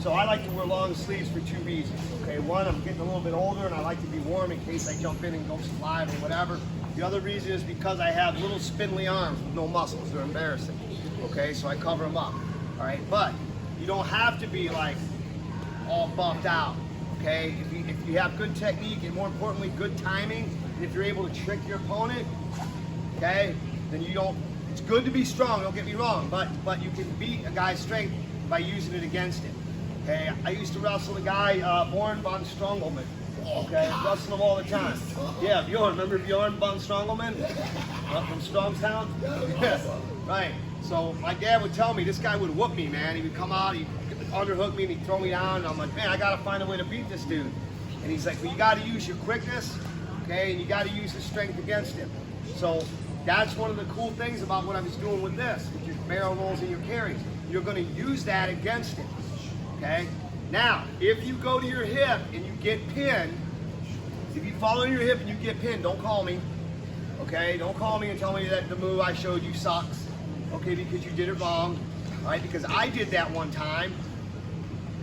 So I like to wear long sleeves for two reasons. Okay, one, I'm getting a little bit older and I like to be warm in case I jump in and go live or whatever. The other reason is because I have little spindly arms with no muscles. They're embarrassing. Okay, so I cover them up. All right, but you don't have to be like all buffed out. Okay, if you have good technique and more importantly good timing, and if you're able to trick your opponent, okay, then you don't. It's good to be strong. Don't get me wrong, but you can beat a guy's strength by using it against him. Okay, I used to wrestle a guy, Bjorn von Strongelman. Okay, I wrestle him all the time. Yeah, Bjorn. Remember Bjorn von Strongelman from Strongstown? Yeah, right. So my dad would tell me this guy would whoop me, man. He would come out, he'd underhook me, and he'd throw me down. And I'm like, man, I gotta find a way to beat this dude. And he's like, well, you gotta use your quickness, okay, and you gotta use his strength against him. So that's one of the cool things about what I was doing with this, with your barrel rolls and your carries. You're gonna use that against him, okay? Now, if you go to your hip and you get pinned, if you follow your hip and you get pinned, don't call me, okay? Don't call me and tell me that the move I showed you sucks, okay, because you did it wrong, all right? Because I did that one time,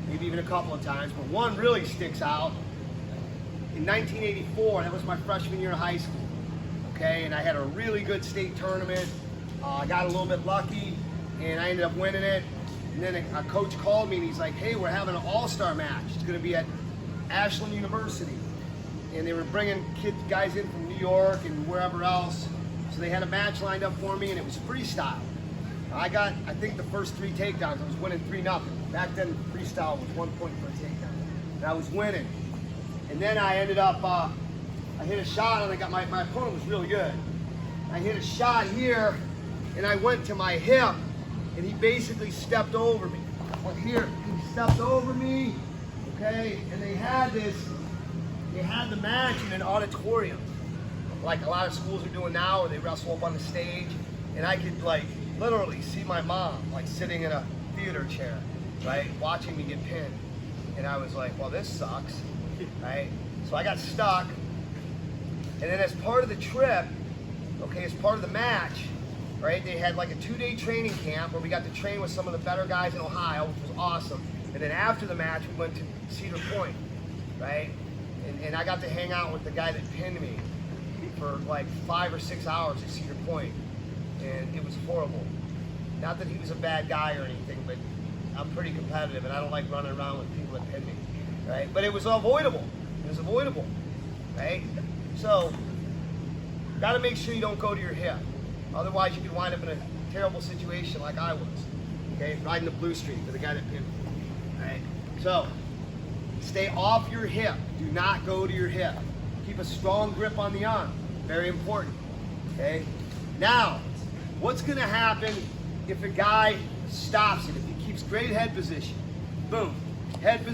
maybe even a couple of times, but one really sticks out. In 1984, that was my freshman year of high school, okay? And I had a really good state tournament. I got a little bit lucky, and I ended up winning it. And then a coach called me and he's like, hey, we're having an all-star match. It's gonna be at Ashland University. And they were bringing guys in from New York and wherever else. So they had a match lined up for me and it was freestyle. I got, I think the first 3 takedowns, I was winning 3-0. Back then freestyle was 1 point for a takedown. And I was winning. And then I ended up, I hit a shot and I got, my opponent was really good. I hit a shot here and I went to my hip and he basically stepped over me. Well, here, he stepped over me, okay? And they had the match in an auditorium, like a lot of schools are doing now, where they wrestle up on the stage. And I could like literally see my mom like sitting in a theater chair, right? Watching me get pinned. And I was like, well, this sucks, right? So I got stuck. And then as part of the trip, okay, as part of the match, right, they had like a 2-day training camp where we got to train with some of the better guys in Ohio, which was awesome. And then after the match, we went to Cedar Point, right? And I got to hang out with the guy that pinned me for like 5 or 6 hours at Cedar Point. And it was horrible. Not that he was a bad guy or anything, but I'm pretty competitive and I don't like running around with people that pin me, right? But it was avoidable. It was avoidable, right? So, gotta make sure you don't go to your hip. Otherwise, you could wind up in a terrible situation like I was, okay? Riding the blue streak with the guy that pinned me, right? So, stay off your hip. Do not go to your hip. Keep a strong grip on the arm. Very important, okay? Now, what's gonna happen if a guy stops it? If he keeps great head position, boom, head position.